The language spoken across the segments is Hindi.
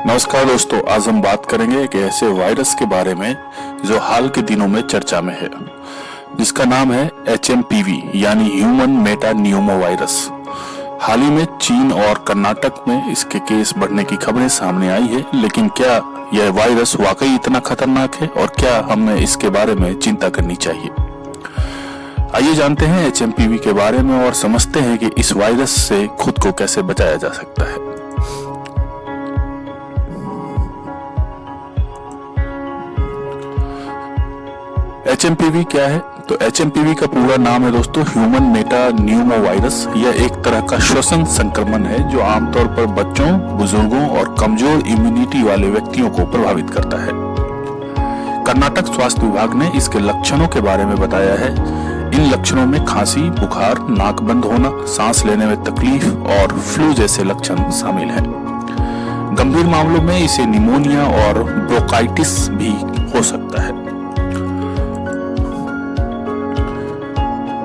नमस्कार दोस्तों, आज हम बात करेंगे एक ऐसे वायरस के बारे में जो हाल के दिनों में चर्चा में है, जिसका नाम है HMPV यानी ह्यूमन मेटा न्यूमो वायरस। हाल ही में चीन और कर्नाटक में इसके केस बढ़ने की खबरें सामने आई है, लेकिन क्या यह वायरस वाकई इतना खतरनाक है और क्या हमें इसके बारे में चिंता करनी चाहिए? आइए जानते हैं HMPV के बारे में और समझते हैं कि इस वायरस से खुद को कैसे बचाया जा सकता है। HMPV क्या है? तो HMPV का पूरा नाम है दोस्तों ह्यूमन मेटा न्यूमो वायरस। यह एक तरह का श्वसन संक्रमण है जो आमतौर पर बच्चों, बुजुर्गों और कमजोर इम्यूनिटी वाले व्यक्तियों को प्रभावित करता है। कर्नाटक स्वास्थ्य विभाग ने इसके लक्षणों के बारे में बताया है। इन लक्षणों में खांसी, बुखार, नाक बंद होना, सांस लेने में तकलीफ और फ्लू जैसे लक्षण शामिल हैं। गंभीर मामलों में इसे निमोनिया और ब्रोंकाइटिस भी हो सकता है।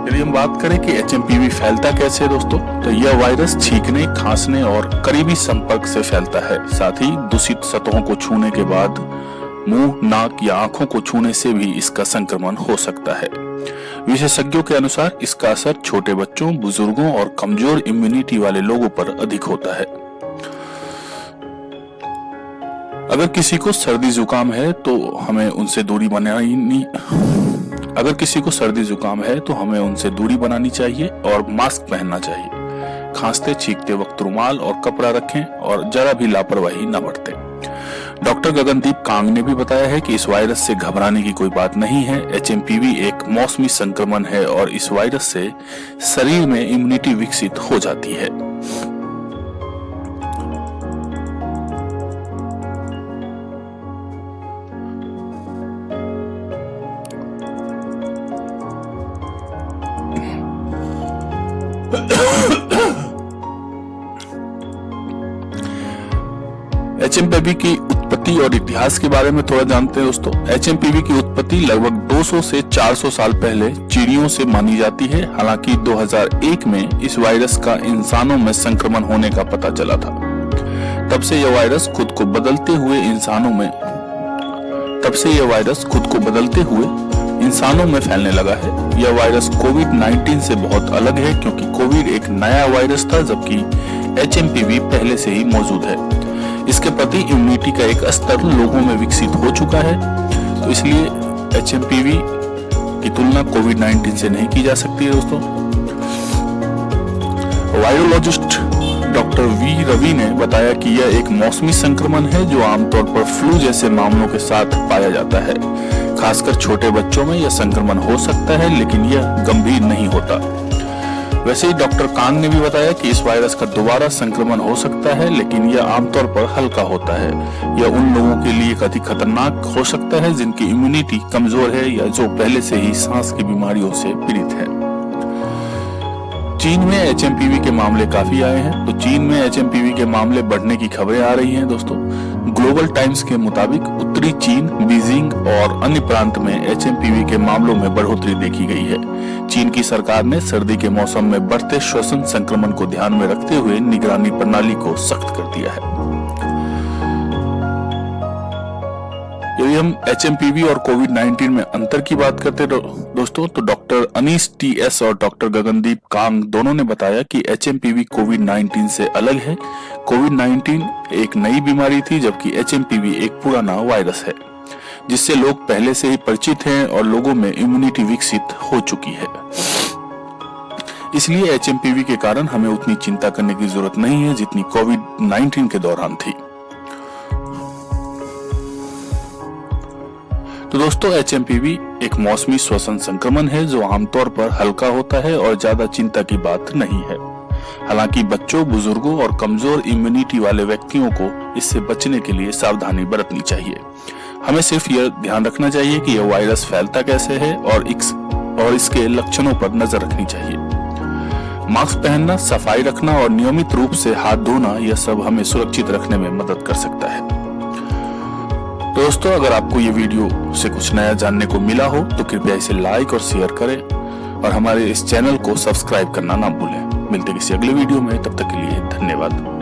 यदि हम बात करें कि HMPV फैलता कैसे है दोस्तों, तो यह वायरस छींकने, खांसने और करीबी संपर्क से फैलता है। साथ ही दूषित सतहों को छूने के बाद मुंह, नाक या आंखों को छूने से भी इसका संक्रमण हो सकता है। विशेषज्ञों के अनुसार इसका असर छोटे बच्चों, बुजुर्गों और कमजोर इम्यूनिटी वाले लोगों पर अधिक होता है। अगर किसी को सर्दी जुकाम है तो हमें उनसे दूरी बनानी चाहिए और मास्क पहनना चाहिए। खांसते छींकते वक्त रुमाल और कपड़ा रखें और जरा भी लापरवाही न बरतें। डॉक्टर गगनदीप कांग ने भी बताया है कि इस वायरस से घबराने की कोई बात नहीं है। HMPV एक मौसमी संक्रमण है और इस वायरस से शरीर में इम्यूनिटी विकसित हो जाती है। HMPV की उत्पत्ति और इतिहास के बारे में थोड़ा जानते हैं दोस्तों। HMPV की उत्पत्ति लगभग 200 से 400 साल पहले चिड़ियों से मानी जाती है। हालांकि 2001 में इस वायरस का इंसानों में संक्रमण होने का पता चला था। तब से यह वायरस खुद को बदलते हुए इंसानों में फैलने लगा है। यह वायरस कोविड-19 से बहुत अलग है क्योंकि कोविड एक नया वायरस था, जबकि HMPV पहले से ही मौजूद है। इसके प्रति इम्यूनिटी का एक स्तर लोगों में विकसित हो चुका है, तो इसलिए HMPV की तुलना कोविड-19 से नहीं की जा सकती है दोस्तों। वायरोलॉजिस्ट डॉक्टर V रवि ने बताया कि यह एक मौसमी संक्रमण है जो आमतौर पर फ्लू जैसे मामलों के साथ पाया जाता है। खासकर छोटे बच्चों में यह संक्रमण हो सकता है, लेकिन यह गंभीर नहीं होता। वैसे ही डॉक्टर कांग ने भी बताया कि इस वायरस का दोबारा संक्रमण हो सकता है, लेकिन यह आमतौर पर हल्का होता है। यह उन लोगों के लिए अधिक खतरनाक हो सकता है जिनकी इम्यूनिटी कमजोर है या जो पहले से ही सांस की बीमारियों से पीड़ित है। चीन में HMPV के मामले काफी आए हैं, तो चीन में HMPV के मामले बढ़ने की खबरें आ रही हैं दोस्तों। ग्लोबल टाइम्स के मुताबिक उत्तरी चीन, बीजिंग और अन्य प्रांत में HMPV के मामलों में बढ़ोतरी देखी गई है। चीन की सरकार ने सर्दी के मौसम में बढ़ते श्वसन संक्रमण को ध्यान में रखते हुए निगरानी प्रणाली को सख्त कर दिया है। यदि हम HMPV और कोविड-19 में अंतर की बात करते दोस्तों, तो डॉक्टर अनीस TS और डॉक्टर गगनदीप कांग दोनों ने बताया कि HMPV कोविड-19 से अलग है। कोविड-19 एक नई बीमारी थी, जबकि HMPV एक पुराना वायरस है जिससे लोग पहले से ही परिचित हैं और लोगों में इम्यूनिटी विकसित हो चुकी है। इसलिए HMPV के कारण हमें उतनी चिंता करने की जरूरत नहीं है जितनी कोविड-19 के दौरान थी। तो दोस्तों, HMPV एक मौसमी श्वसन संक्रमण है जो आमतौर पर हल्का होता है और ज्यादा चिंता की बात नहीं है। हालांकि बच्चों, बुजुर्गों और कमजोर इम्यूनिटी वाले व्यक्तियों को इससे बचने के लिए सावधानी बरतनी चाहिए। हमें सिर्फ यह ध्यान रखना चाहिए कि यह वायरस फैलता कैसे है और इसके लक्षणों पर नजर रखनी चाहिए। मास्क पहनना, सफाई रखना और नियमित रूप से हाथ धोना, यह सब हमें सुरक्षित रखने में मदद कर सकता है। दोस्तों, अगर आपको ये वीडियो से कुछ नया जानने को मिला हो तो कृपया इसे लाइक और शेयर करें और हमारे इस चैनल को सब्सक्राइब करना ना भूलें। मिलते किसी अगले वीडियो में, तब तक के लिए धन्यवाद।